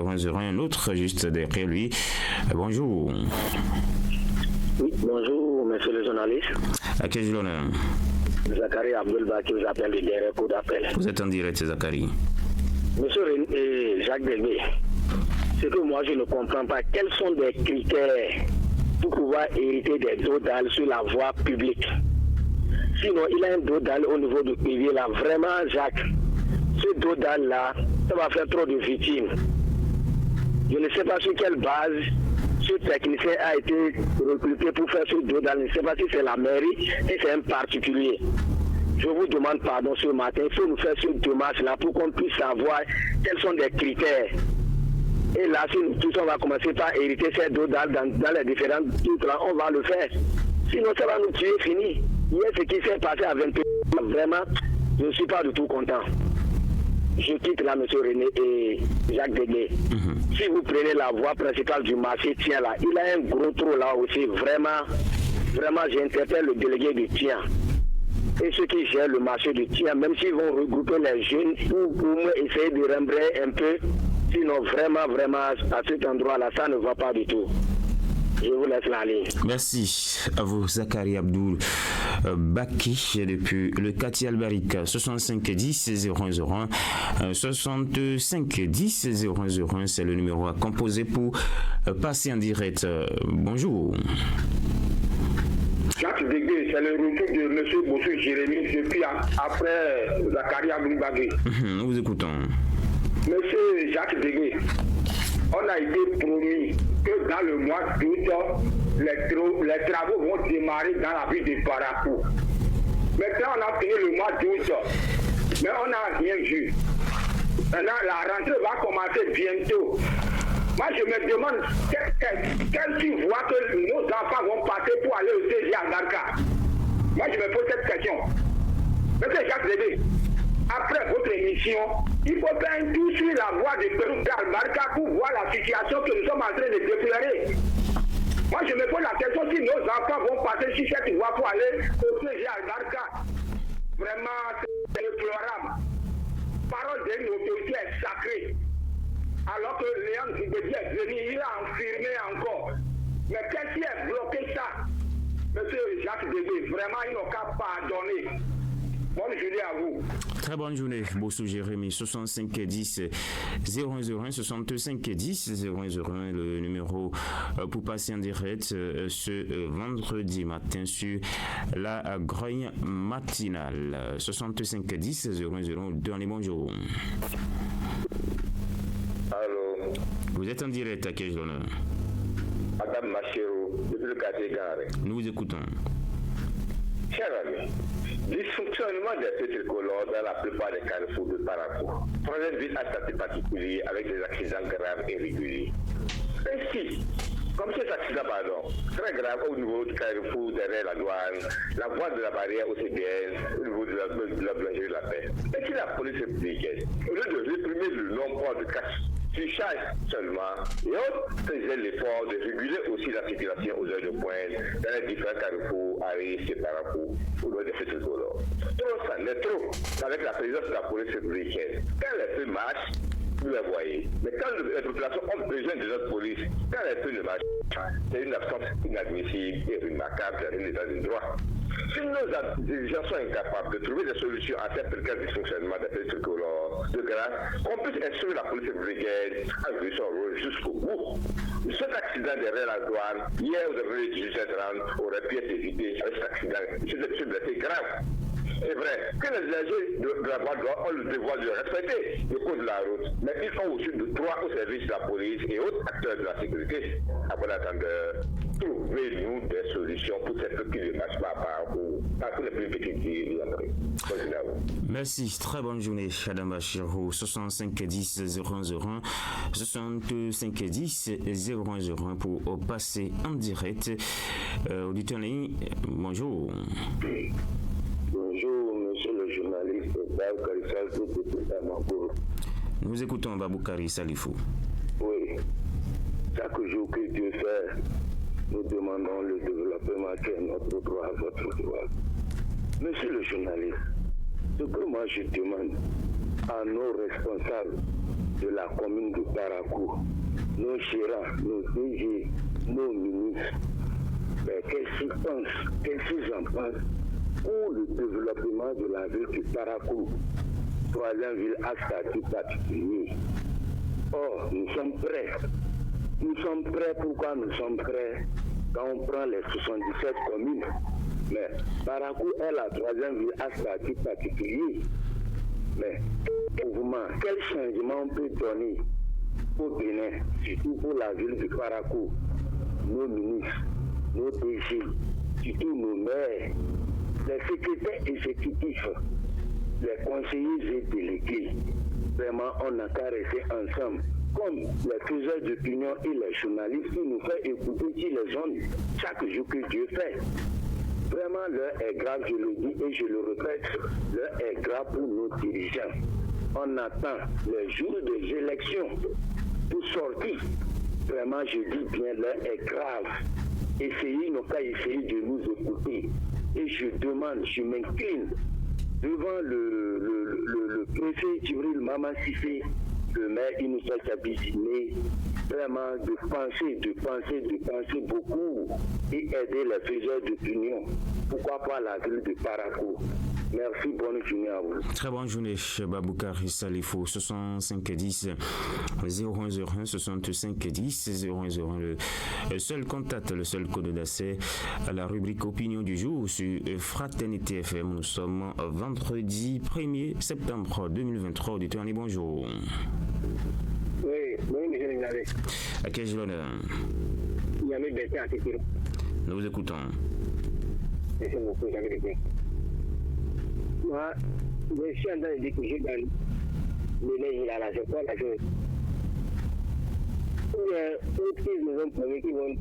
Un autre juste derrière lui. Bonjour. Oui, bonjour, monsieur le journaliste. À quel l'honneur? Zachary Abdelba qui vous appelle du dernier coup d'appel. Vous êtes en direct, Zachary. Monsieur Jacques Degbé, ce que moi je ne comprends pas, quels sont les critères pour pouvoir hériter des dodales sur la voie publique? Sinon, il a un dodal au niveau du PV là. Vraiment, Jacques, ce dodal là, ça va faire trop de victimes. Je ne sais pas sur quelle base ce technicien a été recruté pour faire ce dodal. Je ne sais pas si c'est la mairie et c'est un particulier. Je vous demande pardon ce matin. Il faut nous faire cette démarche-là pour qu'on puisse savoir quels sont les critères. Et là, si nous tous on va commencer par hériter ces dodal dans les différents titres, là, on va le faire. Sinon, ça va nous tuer, fini. Hier, ce qui s'est passé à 21 vraiment, je ne suis pas du tout content. Je quitte là, M. René et Jacques Deguet. Si vous prenez la voie principale du marché Tien là, il a un gros trou là aussi. Vraiment, j'interpelle le délégué du Tien. Et ceux qui gèrent le marché du Tien, même s'ils vont regrouper les jeunes pour essayer de rembrer un peu, sinon vraiment, à cet endroit-là, ça ne va pas du tout. Je vous laisse la ligne. Merci à vous, Zachary Abdoul Baki, depuis le quartier Albaric, 65 10 001 65 10 001, c'est le numéro à composer pour passer en direct. Bonjour. Jacques Deguet, c'est le retour de M. Bossou Jérémy depuis après Zachary Abdoul Baki. Nous vous écoutons. Monsieur Jacques Deguet, on a été promis que dans le mois d'août, les travaux vont démarrer dans la ville de Parakou. Maintenant, on a fini le mois d'août, mais on n'a rien vu. Maintenant, la rentrée va commencer bientôt. Moi, je me demande quel tu vois que nos enfants vont passer pour aller au CG à Darka. Moi, je me pose cette question. Monsieur Jacques Deguet, après votre émission, il faut faire un tour sur la voie de Pérou d'Albarca pour voir la situation que nous sommes en train de déplorer. Moi, je me pose la question si nos enfants vont passer sur cette voie pour aller au CG Albarca. Vraiment, c'est déplorable. Parole d'une autorité est sacrée. Alors que Léon Zubedi est venu, il a affirmé encore. Mais qu'est-ce qui a bloqué ça? Monsieur Jacques Deguet, vraiment, ils n'ont qu'à pardonner. Bonne journée à vous. Très bonne journée, Bossou Jérémy, 65 10 001 65 10 001, le numéro pour passer en direct ce vendredi matin sur la grogne matinale. 65 10 001, dernier bonjour. Allô. Vous êtes en direct à quel journal? Madame Machero, depuis le quartier Garé. Nous vous écoutons. Cher ami, dysfonctionnement des feux tricolores dans la plupart des carrefours de Parakou. Troisième ville à statut particulier avec des accidents graves et réguliers. Ainsi, comme cet accident, très grave au niveau du carrefour derrière la douane, la voie de la barrière OCBS, au niveau de la boulangerie de la paix. Et si la police républicaine, au lieu de réprimer le non-port de cash, charge seulement, et autres faisaient l'effort de réguler aussi la circulation aux heures de pointe dans les différents carrefours, arrêts, séparants au niveau des feux tricolores. Trop ça n'est trop avec la présence de la police républicaine. Quand les feux marchent, vous les voyez. Mais quand les populations ont besoin de notre police, quand les feux ne marchent pas, c'est une absence inadmissible et remarquable dans un état de droit. Si nos dirigeants sont incapables de trouver des solutions à cette précaire dysfonctionnement des feux tricolores, de grâce, qu'on puisse instruire la police républicaine à jouer son rôle jusqu'au bout. Cet accident derrière la douane, hier vous avez 18h30, aurait pu être évité avec cet accident. C'est grave. C'est vrai que les usagers de la voie ont le devoir de respecter le code de la route, mais ils ont aussi le droit au service de la police et autres acteurs de la sécurité. À bon attendeur, trouvez-nous des solutions pour ces trucs qui ne marchent pas par tous les plus petites villes. Merci, très bonne journée, Adam Bachirou, 65 10 001 65 10 001 pour passer en direct. Auditeur ligne, bonjour. Bonjour, monsieur le journaliste Baboukari Salifou depuis Damancourt. Nous écoutons Baboukari Salifou. Oui. Chaque jour que Dieu fait, nous demandons le développement qui est notre droit, votre droit. Monsieur le journaliste, ce que moi je demande à nos responsables de la commune de Parakou, nos gérants, nos DG, nos ministres, qu'est-ce qu'ils pensent, qu'est-ce qu'ils en pensent pour le développement de la ville de Parakou, troisième ville à statut particulier. Or, nous sommes prêts. Nous sommes prêts. Pourquoi nous sommes prêts? Quand on prend les 77 communes, mais Parakou est la troisième ville à statut particulier. Mais, mouvement, quel changement on peut donner au Bénin, surtout pour la ville de Parakou, nos ministres, nos DG, surtout nos maires, les secrétaires exécutifs, les conseillers et délégués. Vraiment, on n'a qu'à rester ensemble. Comme les faiseurs d'opinion et les journalistes qui nous font écouter sur les ondes chaque jour que Dieu fait. Vraiment, l'heure est grave, je le dis et je le répète, l'heure est grave pour nos dirigeants. On attend les jours des élections pour sortir. Vraiment, je dis bien, l'heure est grave. Essayez, nos cas, essayez de nous écouter. Et je demande, je m'incline devant le préfet Djibril Mama Sissé, le maire Innocent Kabizine, vraiment de penser beaucoup et aider les faiseurs d'opinion. Pourquoi pas la ville de Parakou? Merci, bonne journée à vous. Très bonne journée, Baboukari Salifou. 6510 0101 6510 0101. Le seul contact, le seul code d'accès à la rubrique Opinion du jour sur Fraternité FM. Nous sommes vendredi 1er septembre 2023. Auditeur, bonjour. Oui, monsieur Niamé. À quel jour Niamé Bertin à Tétiro. Nous vous écoutons. Merci beaucoup, Niamé Bertin. Moi, je suis en train de dire que je gagne le nez, il a la c'est quoi la chose. Il y a autres qui nous ont promis qui vont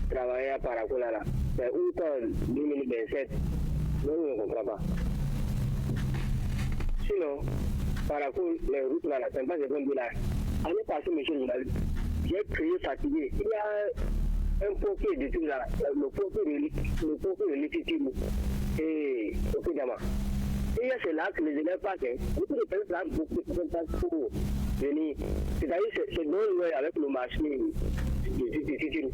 travailler à Parakou là. Mais où quand 2027, nous ne comprenons pas. Sinon, Parakou, les routes là, c'est pas ce qu'on dit là. Année passée, monsieur le journaliste, j'ai crié fatigué. Il y a un pompier de tout là, le pompier de l'électricité et au Kidama. Et c'est là que les élèves passent. Beaucoup de personnes là, beaucoup de personnes passent pour venir. C'est-à-dire que c'est non loin avec le marché de Titiru.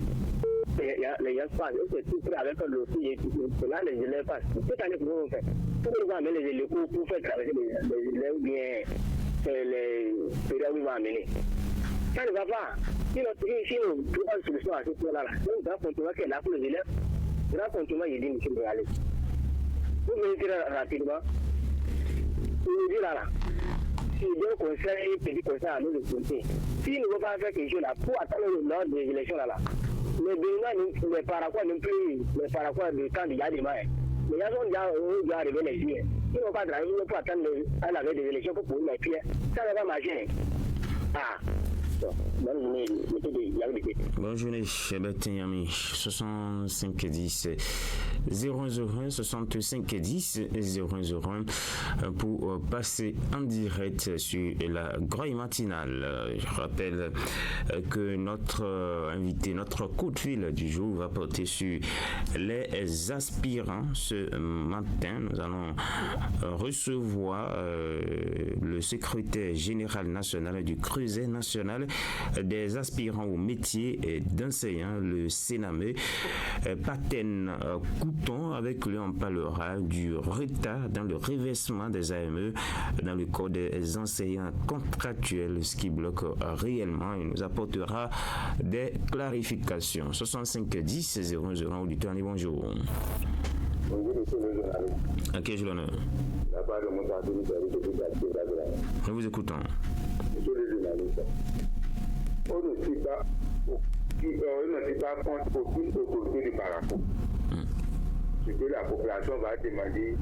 Les gens passent, c'est tout près avec le fil. C'est là les élèves passent. Cette année, comment on fait? Comment on va amener les élèves pour faire traverser les élèves bien les périodes où on va amener? Ça ne va pas. Sinon, on ne trouve pas de solution à ce point-là. Donc, il va continuer qu'il est là pour les élèves. Il va continuer, il dit, monsieur Morales. Vous venez dire rapidement, il nous dit là, si il donne conseil, petit conseil à nous de compter. S'il ne veut pas faire quelque chose là, pour attendre lors des élections là, les Béninois, les Paraquois non plus, les Paraquois de temps de Yadima, les gens sont déjà arrivés les yeux. Ils ne vont pas travailler, ils ne vont pas attendre à la veille des élections pour pouvoir les pieds. Ça ne va pas marcher. Ah! Bonne journée, Bertin Yami. 6510 001 6510 001 pour passer en direct sur la Groille matinale. Je rappelle que notre invité, notre coup de fil du jour va porter sur les aspirants. Ce matin, nous allons recevoir le secrétaire général national du Creuset national des aspirants au métier d'enseignant, le Séname, Paten Couton. Avec lui, on parlera du retard dans le reversement des AME dans le corps des enseignants contractuels, ce qui bloque réellement. Il nous apportera des clarifications. 6510 00 auditeur, bonjour. Bonjour, monsieur le journaliste. À quel jour l'honneur? La part de mon parti, nous vous écoutons. Monsieur le journaliste, on ne suit pas contre aucune autorité de Parakou. Ce que la population va demander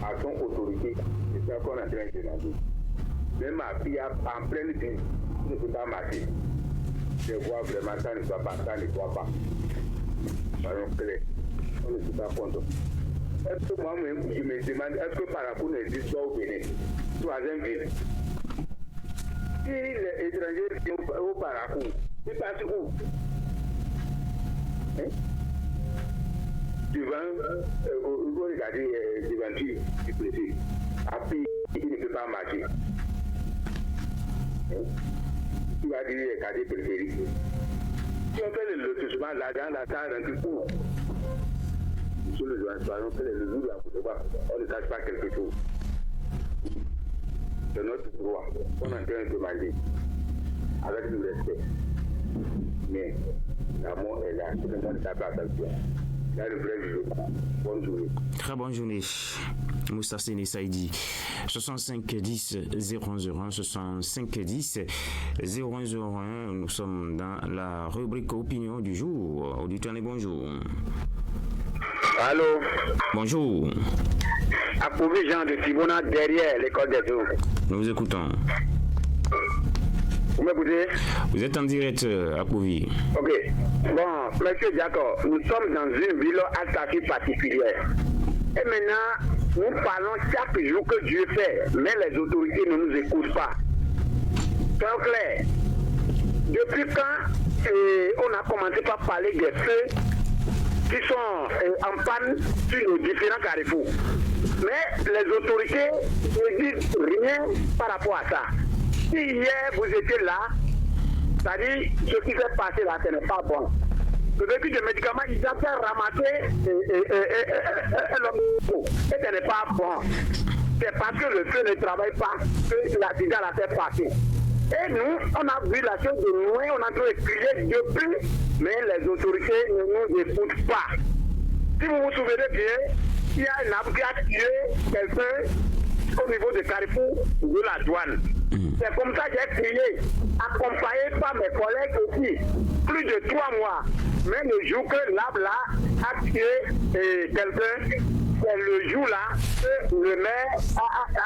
à son autorité, c'est ça qu'on est en train de demander. Même à Pia, en pleine ville, ne peut pas marcher. Je vois vraiment ça ne soit pas, ça ne doit pas. Parlons clair, on ne suit pas contre. Est-ce que moi-même, je me demande, est-ce que Parakou n'existe pas au Bénin? Troisième ville. Si les étrangers viennent au Parakou, ils passent où? Vous regardez devanture du préfet. Après, il ne peut pas marcher. Tu vas dire les quartiers périphériques. Si on fait le lotissement, l'argent, la terre, un truc pour. Sur le doigt, on fait le jour là, on ne cache pas quelque chose. C'est notre droit. On est en train de demander avec du respect. Mais l'amour est là, tout le monde n'a pas attention. Là, le vrai jeu. Bonne journée. Très bonne journée. Moussa Sene Saïdi. 65 10 001 65 10 001. Nous sommes dans la rubrique opinion du jour. Auditeur, bonjour. Allô. Bonjour. Approuvé Jean de Tibona derrière l'école des eaux. Nous vous écoutons. Vous m'écoutez? Vous êtes en direct à Pouvi. Ok. Bon, monsieur Jacob, nous sommes dans une ville à statut particulière. Et maintenant, nous parlons chaque jour que Dieu fait, mais les autorités ne nous écoutent pas. C'est clair. Depuis quand on a commencé par parler des feux qui sont en panne sur nos différents carrefours. Mais les autorités ne disent rien par rapport à ça. Si hier vous étiez là, c'est-à-dire ce qui s'est passé là, ce n'est pas bon. Le véhicule de médicaments, ils ont fait ramasser l'homme et ce n'est pas bon. C'est parce que le feu ne travaille pas que l'accident l'a fait passer. Et nous, on a vu la chose de loin, on a trouvé crier depuis, mais les autorités ne nous écoutent pas. Si vous vous souvenez bien, il y a un arbre qui a tué quelqu'un au niveau de Carrefour de la douane. C'est comme ça que j'ai crié, accompagné par mes collègues aussi, plus de 3 mois. Mais le jour que l'arbre là a tué quelqu'un, c'est le jour là que le maire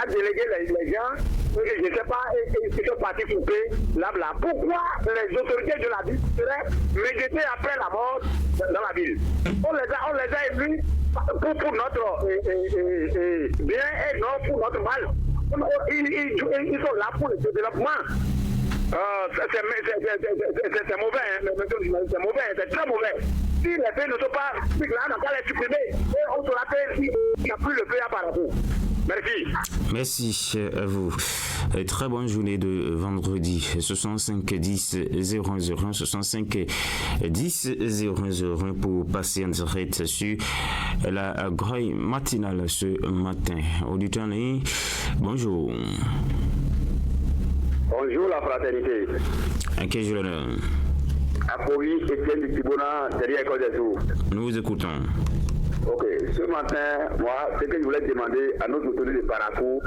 a délégué les gens, je ne sais pas, ils sont partis couper l'arbre là. Pourquoi les autorités de la ville seraient méditées après la mort dans la ville? On les a élus pour notre bien et non pour notre mal. Ils sont là pour le développement. C'est mauvais, hein, c'est mauvais, c'est très mauvais. Si les feux ne sont pas, si là, on n'a pas les supprimer, et on saura qu'il n'y a plus le feu à Parapou. Merci. Merci à vous. Très bonne journée de vendredi. 65 10 001 65 10 001 pour passer en direct sur la grille matinale ce matin. Auditeur, bonjour. Bonjour la fraternité. À quel jour là? Approuvé Étienne du Tibona derrière l'école des eaux. Nous vous écoutons. Ok, ce matin, moi, ce que je voulais demander à nos autorités de Paracou,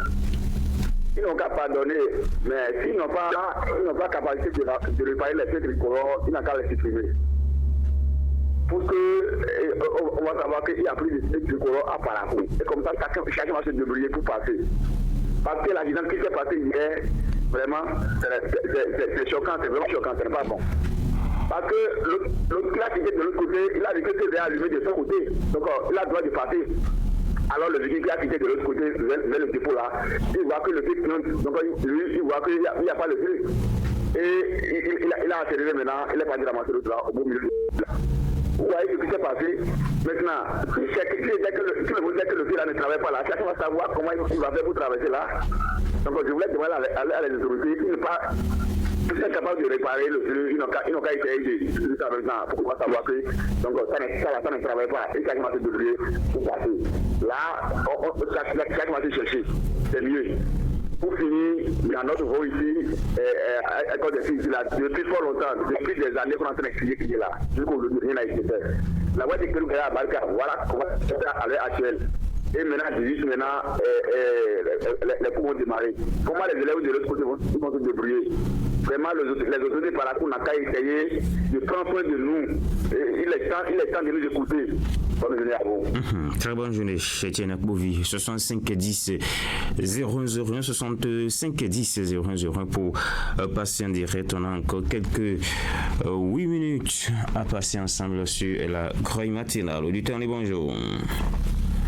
ils n'ont qu'à pardonner, mais s'ils n'ont pas capacité de réparer les feux tricolores, ils n'ont qu'à les supprimer. Pour que, on va savoir qu'il n'y a plus de feux tricolores à Paracou. Et comme ça, chacun va se débrouiller pour passer. Parce que l'accident qui s'est passé hier, vraiment, c'est choquant, c'est vraiment choquant, ce n'est pas bon. Parce que l'autre qui a quitté de l'autre côté, il a vu que c'est allumé de son côté. Donc il a le droit de passer. Alors le véhicule qui a quitté de l'autre côté, vers le dépôt là, il voit que le feu plante. Donc lui, il voit qu'il n'y a pas le feu. Et il a accéléré maintenant, il est parti ramasser l'autre là, au beau milieu de là. Vous voyez ce qui s'est passé. Maintenant, si le feu là ne travaille pas là, chacun va savoir comment il va faire pour traverser là. Donc je voulais demander à les autorités, ils ne pas... Ils sont capables de réparer le feu, ils n'ont qu'à essayer de ça maintenant pour pouvoir savoir que donc, ça ne travaille pas et chacun va se débrouiller pour passer. Là, chacun va se chercher, c'est mieux. Pour finir, dans notre voie ici, à l'école des filles, depuis fort longtemps, depuis des années qu'on est en train de crier là, jusqu'aujourd'hui, rien n'a été fait. La voie de Kélouga à Barca, voilà comment c'est à l'heure actuelle. Et maintenant, les cours vont démarrer. Comment les élèves de l'autre côté vont se débrouiller? Vraiment, les autorités par la cour n'ont qu'à essayer de prendre soin de nous. Il est temps de nous écouter. Bonne journée à vous. Très bonne journée, Etienne Akbouvi. 65 10 001 65 10 001 pour passer en direct. On a encore quelques 8 minutes à passer ensemble sur la grille matinale. Auditeur, bonjour.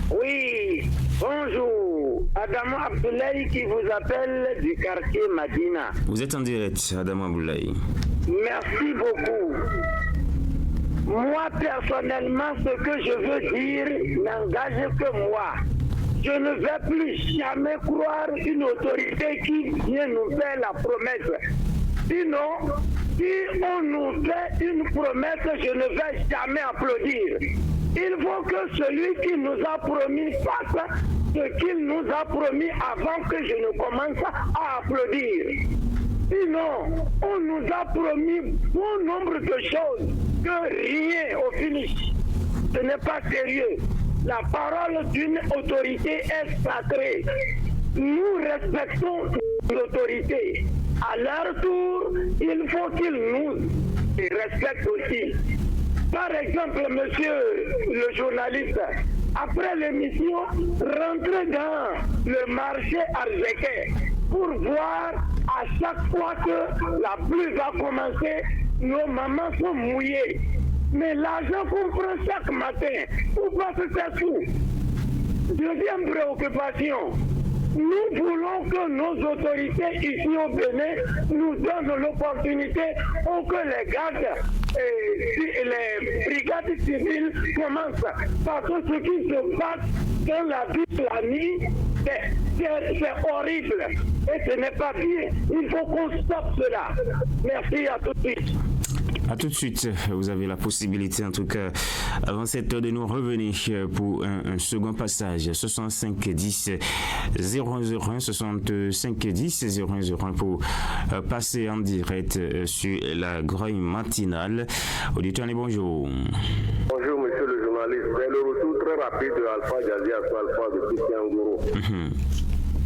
Oui, bonjour. Adamo Abdoulaye qui vous appelle du quartier Madina. Vous êtes en direct, Adamo Abdoulaye. Merci beaucoup. Moi, personnellement, ce que je veux dire n'engage que moi. je ne vais plus jamais croire une autorité qui vient nous faire la promesse. Sinon, si on nous fait une promesse, je ne vais jamais applaudir. Il faut que celui qui nous a promis fasse ce qu'il nous a promis avant que je ne commence à applaudir. Sinon, on nous a promis bon nombre de choses que rien au finish. Ce n'est pas sérieux. La parole d'une autorité est sacrée. Nous respectons l'autorité. À leur tour, il faut qu'ils nous respectent aussi. Par exemple, monsieur le journaliste, après l'émission, rentrez dans le marché arséquais pour voir à chaque fois que la pluie va commencer, nos mamans sont mouillées. Mais l'argent qu'on prend chaque matin, pourquoi se faire tout? Deuxième préoccupation, nous voulons que nos autorités ici au Bénin nous donnent l'opportunité pour que les gardes et les brigades civiles commencent. Parce que ce qui se passe dans la ville la nuit, c'est horrible et ce n'est pas bien. Il faut qu'on stoppe cela. Merci, à tout de suite. A tout de suite, vous avez la possibilité, en tout cas, avant cette heure, de nous revenir pour un second passage. 65 10 001, 65 10 001 pour passer en direct sur la grogne matinale. Auditeur, bonjour. Bonjour, monsieur le journaliste. C'est le retour très rapide de Alpha Jazzy Alpha de Christian Gourou.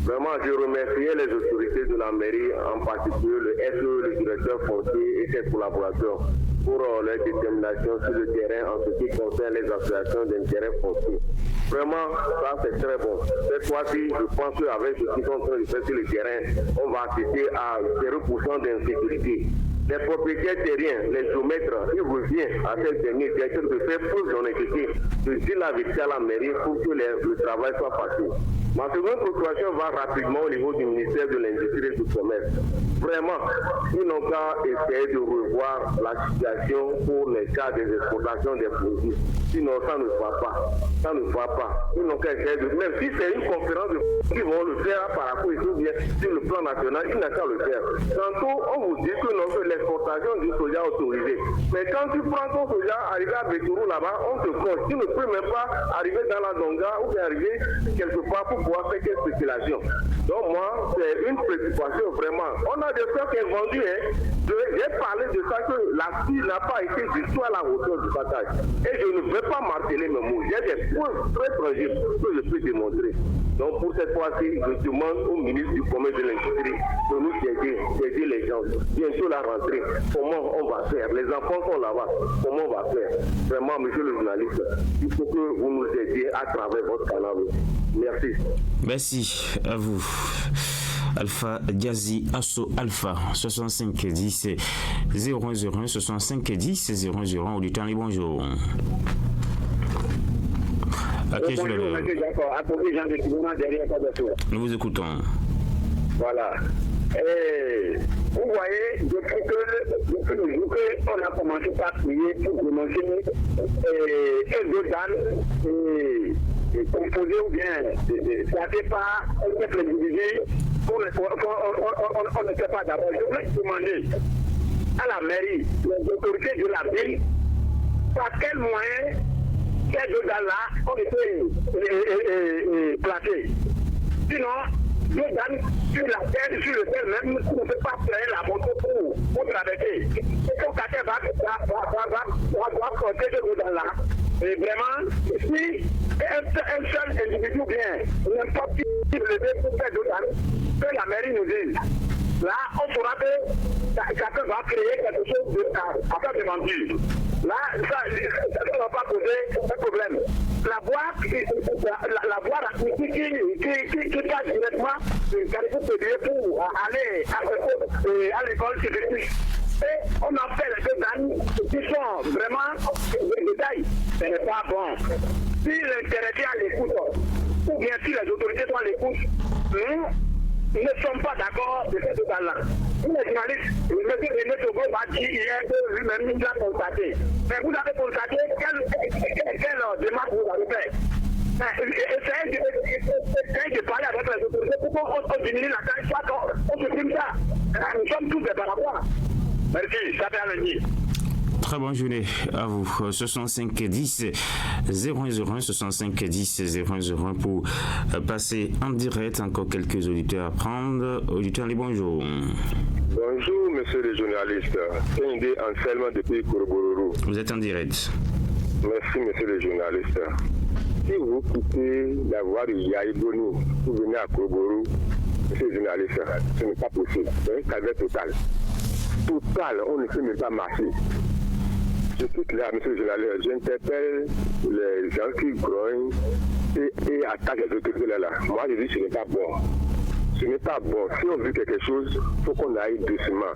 Vraiment, je remercie les autorités de la mairie, en particulier le SE, le directeur foncier et ses collaborateurs, pour leur détermination sur le terrain en ce qui concerne les associations d'intérêt foncier. Vraiment, ça c'est très bon. Cette fois-ci, je pense qu'avec ce qu'ils sont en train de faire sur le terrain, on va assister à 0% d'insécurité. Les propriétaires terriens, les géomètres, il revient à cette dernière direction de faire preuve d'honnêteté, de dire la vérité à la mairie pour que le travail soit facile. Ma seconde procuration va rapidement au niveau du ministère de l'Industrie et du Commerce. Vraiment, ils n'ont qu'à essayer de revoir la situation pour les cas des exportations des produits. Sinon, ça ne va pas. Ça ne va pas. Ils n'ont qu'à essayer de... Même si c'est une conférence ils vont le faire par rapport ou bien sur le plan national, ils n'ont qu'à le faire. Tantôt, on vous dit que non, que l'exportation du soja est autorisée. Mais quand tu prends ton soja, arrivé à Bétourou là-bas, on te compte. Tu ne peux même pas arriver dans la Donga ou bien arriver quelque part pour pouvoir faire quelques spéculations. Donc moi, c'est une préoccupation vraiment. On a des gens qui ont vendu, j'ai parlé de ça, que la fille n'a pas été du tout à la hauteur du partage. Et je ne vais pas marteler mes mots. J'ai des preuves très tangibles que je peux démontrer. Donc pour cette fois-ci, je demande au ministre du Commerce et de l'Industrie de nous aider les gens. Bientôt la rentrée, comment on va faire? Les enfants sont là-bas, comment on va faire? Vraiment, monsieur le journaliste, il faut que vous nous aidiez à travers votre canal. Merci. Merci à vous. Alpha Jazzy Asso Alpha 65 10 001 65 10 001 auditeur, bonjour. Bonjour, monsieur Jacob. Apportez Jean de Timouna derrière Kabassou. Nous vous écoutons. Voilà. Et vous voyez, depuis le jour qu'on a commencé par prier pour dénoncer un deux et composé ou bien placé par un peuple individu, on ne sait pas d'abord. Je voulais demander à la mairie, les autorités de la ville, par quel moyen ces deux dames-là ont été placés. Sinon, deux dames sur la terre, sur le terre même, on ne peut pas faire la moto pour traverser. Et quand quelqu'un va porter ces deux dames-là, et vraiment, si un seul individu bien, n'importe qui lever pour faire deux dames, que la mairie nous dise. Là, on saura que quelqu'un va créer quelque chose à faire de mentir. Là, ça ne va pas poser un problème. La voie qui passe directement du Carrefour Pédier pour aller à l'école civique. Et on a fait les deux dames qui sont vraiment des détails. Ce n'est pas bon. Si l'intéressé à l'écoute, ou bien si les autorités sont à l'écoute, nous ne sommes pas d'accord de ces deux dames-là. Les journalistes, M. René Togo m'a dit hier que lui-même il a constaté. Mais vous avez constaté quelle démarche vous avez fait. Essayez de parler avec les autorités pour qu'on diminue la taille, soit on supprime ça. Nous sommes tous des parapoirs. Merci, ça fait à lundi. Très bonne journée à vous. 65 10 001 65 10 001 pour passer en direct. Encore quelques auditeurs à prendre. Auditeurs, les bonjour. Bonjour, monsieur le journaliste. Kende Anselme depuis Kouroubourou. Vous êtes en direct. Merci, monsieur le journaliste. Si vous quittez la voie de Yaïboni, vous venez à Kouroubourou, monsieur le journaliste, ce n'est pas possible. C'est un calvaire total. Total, on ne peut même pas marcher. Je quitte là, monsieur le journaliste, j'interpelle les gens qui grognent et attaquent les autorités là. Moi, je dis que ce n'est pas bon. Ce n'est pas bon. Si on veut quelque chose, il faut qu'on aille doucement.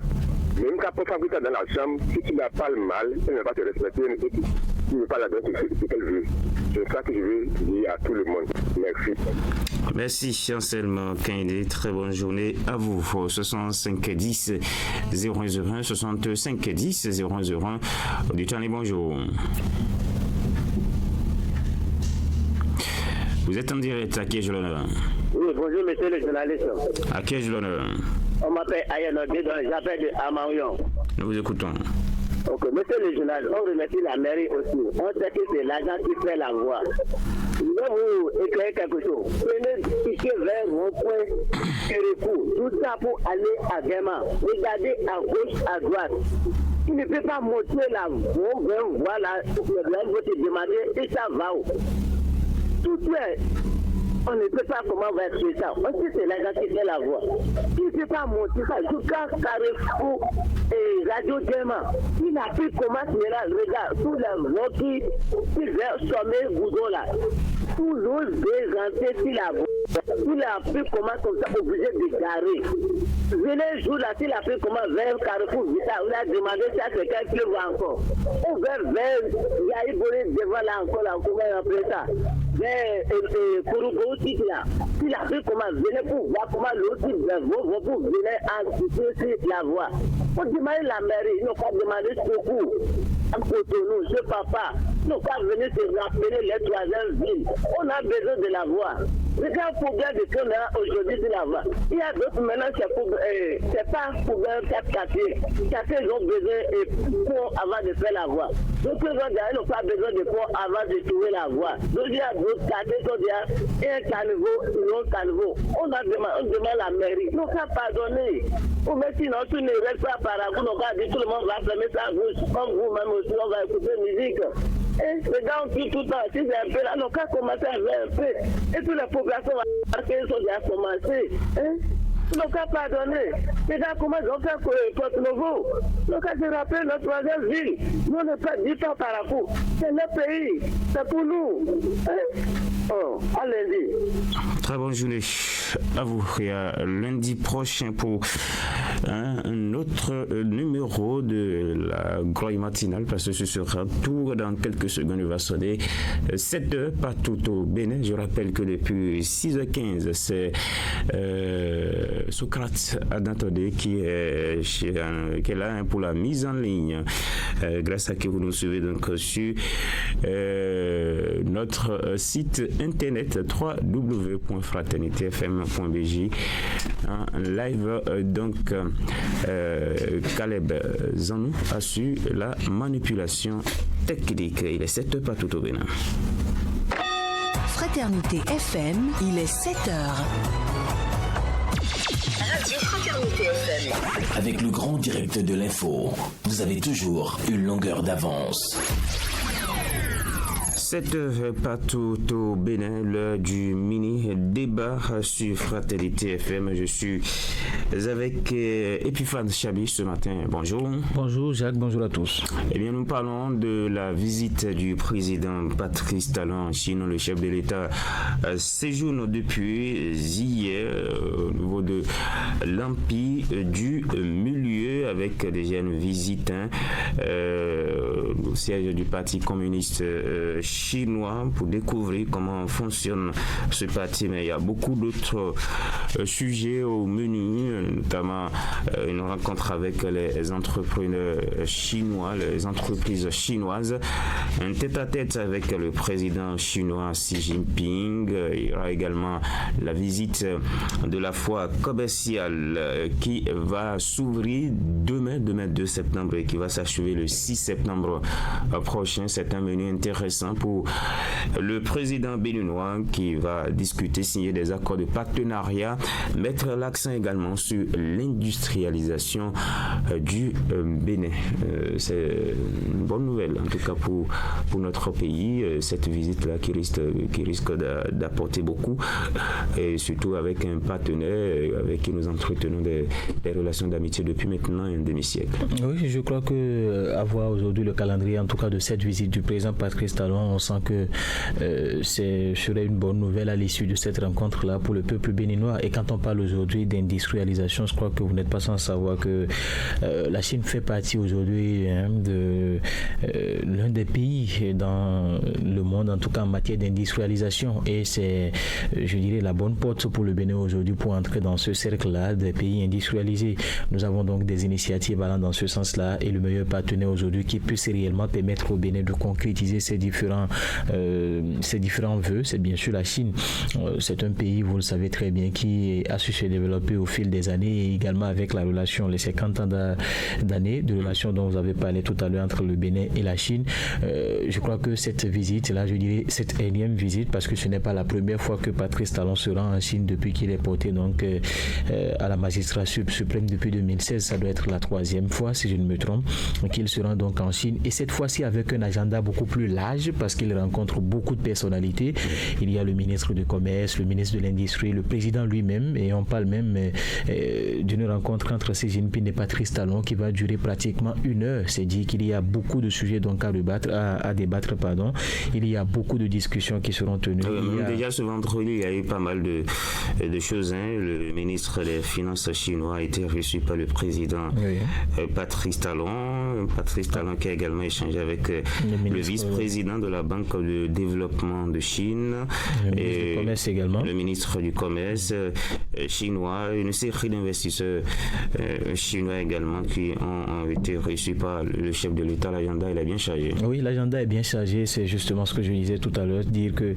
Même quand on fait dans la chambre, si tu n'as pas le mal, elle ne va pas te respecter, tu ne veux pas la donner ce qu'elle veut. C'est ça que je veux dire à tout le monde. Merci. Merci Anselme Kende, très bonne journée à vous. 65 10 001 65 10 001. Auditeur, bonjour. Vous êtes en direct, à qui ai-je l'honneur? Oui, bonjour monsieur le journaliste. À qui ai-je l'honneur? On m'appelle Ayanodé, donc j'appelle de Amaouyon. Nous vous écoutons. Ok, monsieur le journaliste, on remercie la mairie aussi. On sait que c'est l'agent qui fait la voie. Je vais vous éclairer quelque chose. Prenez ici vers rond-point Kérékou, tout ça pour aller à Guéma. Regardez à gauche, à droite. Il ne peut pas montrer la voie là, il va te demander et ça va où. Tout est. On ne peut pas comment on va être ça. On sait que c'est l'agent qui fait la voie. Il ne peut pas montrer ça. Jusqu'à Carrefour et Radio Diamant. Il a pris comment c'est là. Regarde, tous les voies qui veulent sommer Goudon là. Tous l'ose désenté sur la voie. Il a pris comment comme ça, obligé de garer. Venez jour là, s'il a pris comment vers Carrefour Vita, on a demandé si c'est quelqu'un qui va encore. On va vers Yaïboni devant là encore, là, comment on appelle ça. Vers Kouroubourou, là. Il a pris comment venez pour voir comment l'autre vont pour venir anticiper sur la voie. On demande la mairie, ils n'ont pas demandé secours. À Cotonou, ce papa, ils n'ont pas venu se rappeler les troisièmes villes. On a besoin de la voie. Regarde le problème de qu'on a aujourd'hui sur la voie. Il y a d'autres maintenant, c'est pas problème 4 quartiers. Quartiers, ils ont besoin de ponts avant de faire la voie. D'autres gens n'ont pas besoin de ponts avant de trouver la voie. Donc il y a d'autres quartiers qui ont dit un caniveau, un autre caniveau. On demande la mairie. Ils n'ont qu'à pardonner. Ou même sinon, tout ne reste pas par là. Vous n'avez pas dit tout le monde va fermer sa bouche. Comme vous-même aussi, on va écouter musique. Et les gars ont pris tout le temps. Si c'est un peu là, on va commencer à faire un peu. Et toutes les populations vont marquer, ils ont déjà commencé. Donc, à pardonner. Les gars commencent à faire Porte Nouveau. Donc, à se rappeler notre troisième ville. Nous, on n'est pas 10 ans par rapport. C'est notre pays. C'est pour nous. Oh, allez-y. Très bonne journée à vous. Et à lundi prochain pour un autre numéro de la Gloire matinale, parce que ce sera tout dans quelques secondes. Il va sonner 7h partout au Bénin. Je rappelle que depuis 6h15, c'est Socrate Adantodé qui est là pour la mise en ligne, grâce à qui vous nous suivez donc sur notre site internet www.fraternitefm.bj en live. Donc Caleb Zanou a su la manipulation technique. Il est 7h partout au Bénin. Fraternité FM, il est 7h. Radio Fraternité FM. Avec le grand direct de l'info, vous avez toujours une longueur d'avance. 7h partout au Bénin, l'heure du mini-débat sur Fraternité FM. Je suis avec Epiphane Chabi ce matin. Bonjour. Bonjour Jacques, bonjour à tous. Eh bien, nous parlons de la visite du président Patrice Talon en Chine. Le chef de l'État séjourne depuis hier au niveau de l'Empire du Milieu lieu avec déjà une visite au siège du Parti communiste chinois pour découvrir comment fonctionne ce parti. Mais il y a beaucoup d'autres sujets au menu, notamment une rencontre avec les entrepreneurs chinois, les entreprises chinoises, un tête-à-tête avec le président chinois Xi Jinping. Il y aura également la visite de la foire commerciale qui va s'ouvrir demain 2 septembre et qui va s'achever le 6 septembre prochain. C'est un menu intéressant pour le président béninois qui va discuter, signer des accords de partenariat, mettre l'accent également sur l'industrialisation du Bénin. C'est une bonne nouvelle, en tout cas pour notre pays, cette visite-là qui risque d'apporter beaucoup, et surtout avec un partenaire avec qui nous entretenons des relations d'amitié depuis maintenant un demi-siècle. Oui, je crois que avoir aujourd'hui le calendrier, en tout cas de cette visite du président Patrice Talon, on sent que ce serait une bonne nouvelle à l'issue de cette rencontre-là pour le peuple béninois. Et quand on parle aujourd'hui d'industrialisation, je crois que vous n'êtes pas sans savoir que la Chine fait partie aujourd'hui de l'un des pays dans le monde, en tout cas en matière d'industrialisation. Et c'est, je dirais, la bonne porte pour le Bénin aujourd'hui pour entrer dans ce cercle-là des pays industrialisés. Nous avons donc des initiatives allant dans ce sens-là, et le meilleur partenaire aujourd'hui qui puisse réellement permettre au Bénin de concrétiser ces différents vœux, c'est bien sûr la Chine. C'est un pays, vous le savez très bien, qui a su se développer au fil des années, et également avec la relation, les 50 ans d'années de relation dont vous avez parlé tout à l'heure entre le Bénin et la Chine. Je crois que cette visite-là, je dirais cette énième visite, parce que ce n'est pas la première fois que Patrice Talon se rend en Chine depuis qu'il est porté donc à la magistrature suprême depuis 2016, ça doit être la 3e fois si je ne me trompe, qu'il se rend donc en Chine, et cette fois-ci avec un agenda beaucoup plus large, parce qu'il rencontre beaucoup de personnalités. Il y a le ministre du Commerce, le ministre de l'Industrie, le président lui-même, et on parle même d'une rencontre entre Xi Jinping et Patrice Talon qui va durer pratiquement 1 heure. C'est dit qu'il y a beaucoup de sujets donc à débattre. Il y a beaucoup de discussions qui seront tenues. Déjà ce vendredi, il y a eu pas mal de choses. Le ministre des Finances chinois a été reçu par le président Patrice Talon. Patrice Talon qui a également échangé avec le vice-président de la Banque de développement de Chine, et le ministre du Commerce chinois, une série d'investisseurs chinois également qui ont été reçus par le chef de l'État. L'agenda il est bien chargé. Oui, l'agenda est bien chargé, c'est justement ce que je disais tout à l'heure, dire que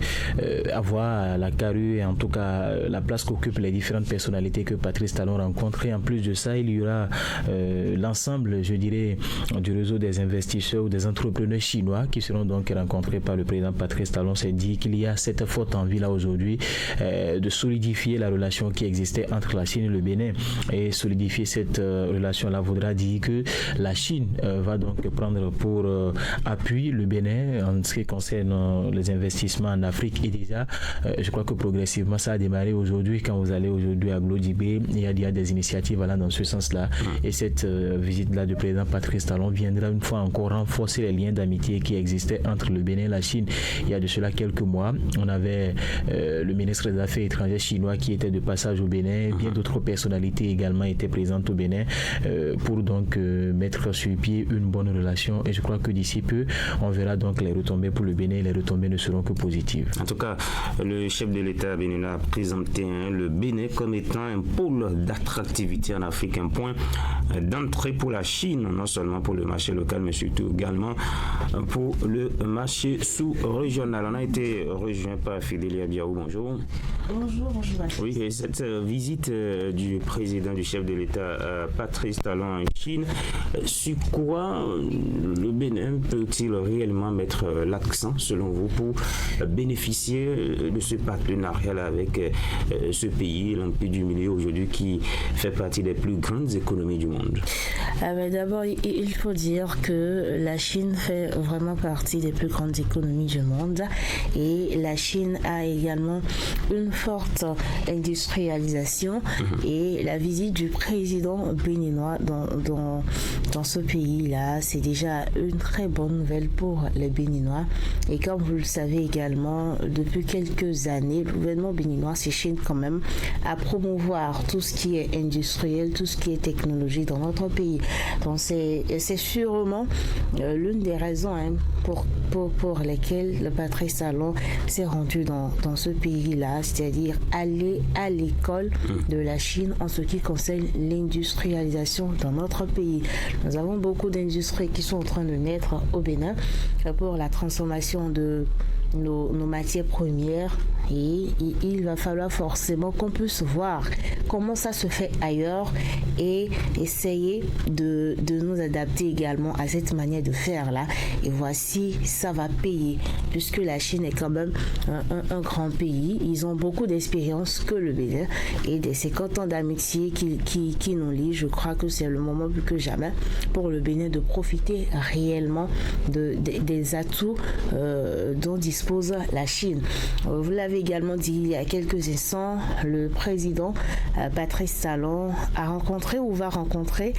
avoir la carrure et en tout cas la place qu'occupent les différentes personnalités que Patrice Talon rencontre, et en plus de ça, il y aura l'ensemble, je dirais, du réseau des investisseurs ou des entrepreneurs chinois qui seront donc rencontrés par le président Patrice Talon. C'est dit qu'il y a cette forte envie là aujourd'hui de solidifier la relation qui existait entre la Chine et le Bénin, et solidifier cette relation là voudra dire que la Chine va donc prendre pour appui le Bénin en ce qui concerne les investissements en Afrique, et déjà je crois que progressivement ça a démarré aujourd'hui. Quand vous allez aujourd'hui à Glodibé, il y a des initiatives allant dans ce sens là, et cette visite là du président Patrice Talon viendra une fois encore renforcer les liens d'amitié qui existaient entre le Bénin et la Chine. Il y a de cela quelques mois, on avait le ministre des Affaires étrangères chinois qui était de passage au Bénin. Bien d'autres personnalités également étaient présentes au Bénin pour donc mettre sur pied une bonne relation, et je crois que d'ici peu on verra donc les retombées pour le Bénin. Les retombées ne seront que positives. En tout cas, le chef de l'État béninois a présenté le Bénin comme étant un pôle d'attractivité en Afrique, un point d'entrée pour la Chine, non seulement pour le marché local mais surtout également pour le marché sous-régional. On a été rejoint par Fidélia Biaou. Bonjour. Bonjour. Oui, et cette visite du président, du chef de l'État Patrice Talon en Chine, sur quoi le Bénin peut-il réellement mettre l'accent selon vous pour bénéficier de ce partenariat-là avec ce pays, l'Empire du Milieu aujourd'hui, qui fait partie des plus grandes économies du monde? D'abord, il faut dire que la Chine fait vraiment partie des plus grandes économies du monde, et la Chine a également une forte industrialisation et la visite du président béninois dans ce pays-là, c'est déjà une très bonne nouvelle pour les Béninois. Et comme vous le savez également, depuis quelques années, le gouvernement béninois s'échine quand même à promouvoir tout ce qui est industriel, tout ce qui est technologie dans notre pays. Donc c'est sûrement l'une des raisons pour lesquelles le Patrice Talon s'est rendu dans ce pays-là, c'est-à-dire aller à l'école de la Chine en ce qui concerne l'industrialisation dans notre pays. Nous avons beaucoup d'industries qui sont en train de naître au Bénin pour la transformation de nos matières premières, et il va falloir forcément qu'on puisse voir comment ça se fait ailleurs et essayer de nous adapter également à cette manière de faire là, et voici ça va payer, puisque la Chine est quand même un grand pays. Ils ont beaucoup d'expérience que le Bénin, et des 50 ans d'amitié qui nous lient, je crois que c'est le moment plus que jamais pour le Bénin de profiter réellement des atouts dont dispose la Chine. Vous l'avez également dit il y a quelques instants, le président Patrice Talon a rencontré ou va rencontrer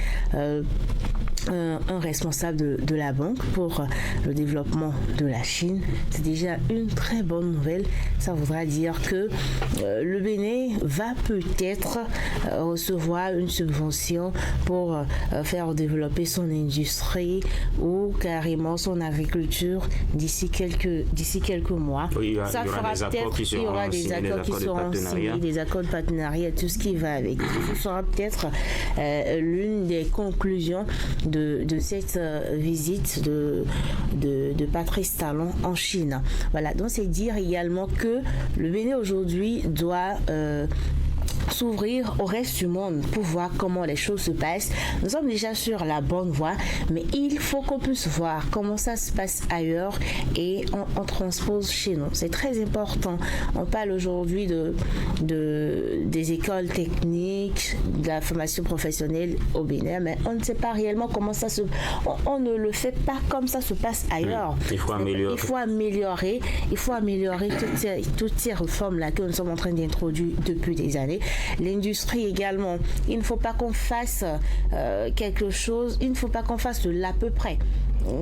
un responsable de la banque pour le développement de la Chine. C'est déjà une très bonne nouvelle. Ça voudra dire que le Bénin va peut-être recevoir une subvention pour faire développer son industrie ou carrément son agriculture d'ici quelques mois. Oui, il y aura des accords qui seront signés, des accords de partenariat, tout ce qui va avec. Ce sera peut-être l'une des conclusions de cette visite de Patrice Talon en Chine. Voilà, donc c'est dire également que le Bénin aujourd'hui doit s'ouvrir au reste du monde pour voir comment les choses se passent. Nous sommes déjà sur la bonne voie, mais il faut qu'on puisse voir comment ça se passe ailleurs et on transpose chez nous. C'est très important. On parle aujourd'hui des écoles techniques, de la formation professionnelle au Bénin, mais on ne sait pas réellement comment ça se... On ne le fait pas comme ça se passe ailleurs. Il faut améliorer. Il faut améliorer toutes ces réformes-là que nous sommes en train d'introduire depuis des années. L'industrie également, il ne faut pas qu'on fasse quelque chose, il ne faut pas qu'on fasse de l'à peu près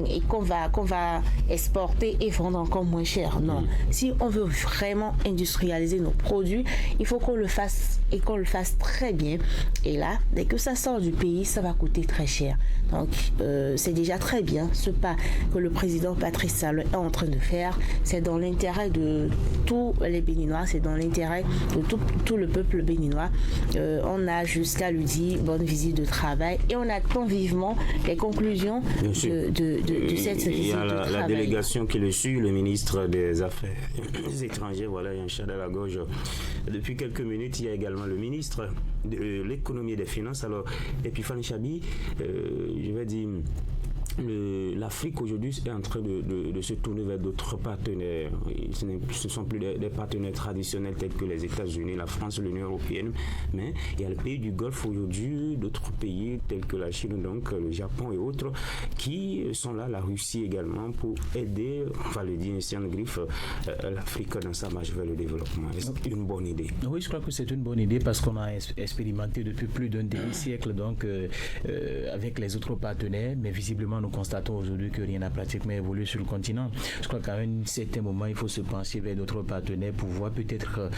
et qu'on va exporter et vendre encore moins cher. Non. Si on veut vraiment industrialiser nos produits, il faut qu'on le fasse et qu'on le fasse très bien. Et là, dès que ça sort du pays, ça va coûter très cher. Donc, c'est déjà très bien ce pas que le président Patrice Talon est en train de faire. C'est dans l'intérêt de tous les Béninois, c'est dans l'intérêt de tout le peuple béninois. On a jusqu'à lui dire bonne visite de travail et on attend vivement les conclusions de cette visite de travail. Il y a la délégation qui le suit, le ministre des Affaires étrangères, voilà, il y a un chat à la gorge. Depuis quelques minutes, il y a également le ministre de l'économie et des finances. Alors, Epiphane Chabi, je vais dire, l'Afrique aujourd'hui est en train de se tourner vers d'autres partenaires. Ce ne sont plus des partenaires traditionnels tels que les États-Unis, la France, l'Union européenne, mais il y a les pays du Golfe aujourd'hui, d'autres pays tels que la Chine, donc le Japon et autres, qui sont là, la Russie également, pour aider, on va le dire ainsi en griffe, l'Afrique dans sa marche vers le développement. C'est une bonne idée. Oui, je crois que c'est une bonne idée parce qu'on a expérimenté depuis plus d'un demi-siècle donc avec les autres partenaires, mais visiblement nous constatons aujourd'hui que rien n'a pratiquement évolué sur le continent. Je crois qu'à un certain moment, il faut se pencher vers d'autres partenaires pour voir peut-être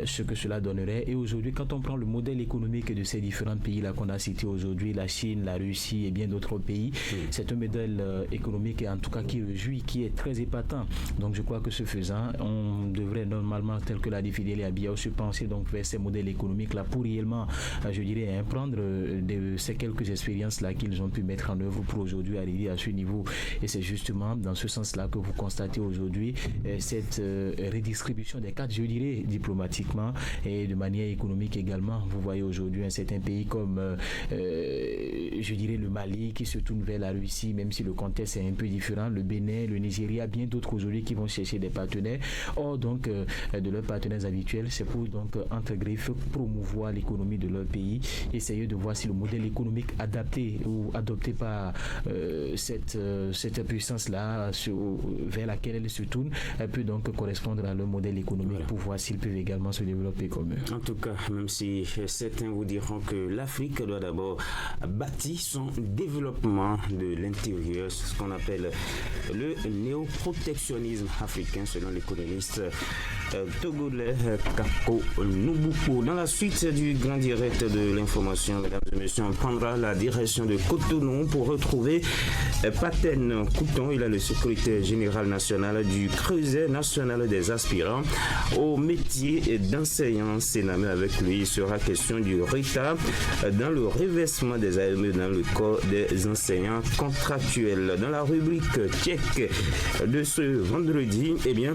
ce que cela donnerait. Et aujourd'hui, quand on prend le modèle économique de ces différents pays-là qu'on a cités aujourd'hui, la Chine, la Russie et bien d'autres pays, c'est un modèle économique en tout cas qui réjouit, qui est très épatant. Donc je crois que ce faisant, on devrait normalement, tel que l'a dit Fidèle Abia, se pencher donc vers ces modèles économiques-là pour réellement, je dirais, prendre de ces quelques expériences-là qu'ils ont pu mettre en œuvre pour aujourd'hui arriver à ce niveau. Et c'est justement dans ce sens-là que vous constatez aujourd'hui cette redistribution des cartes, je dirais, diplomatiquement et de manière économique également. Vous voyez aujourd'hui un certain pays comme, je dirais, le Mali qui se tourne vers la Russie, même si le contexte est un peu différent, le Bénin, le Nigeria, bien d'autres aujourd'hui qui vont chercher des partenaires. Or, donc, de leurs partenaires habituels, c'est pour, donc, entre griffes, promouvoir l'économie de leur pays, essayer de voir si le modèle économique adapté ou adopté par cette cette puissance-là vers laquelle elle se tourne, elle peut donc correspondre à leur modèle économique pour voir s'ils peuvent également se développer comme eux. En tout cas, même si certains vous diront que l'Afrique doit d'abord bâtir son développement de l'intérieur, ce qu'on appelle le néoprotectionnisme africain selon l'économiste togolais Kako Nubuku. Dans la suite du grand direct de l'information, mesdames et messieurs, on prendra la direction de Cotonou pour retrouver Paten Couton. Il est le secrétaire général national du Creuset national des aspirants au métier d'enseignant sénamé. Avec lui, il sera question du retard dans le reversement des AME dans le corps des enseignants contractuels. Dans la rubrique tchèque de ce vendredi, eh bien,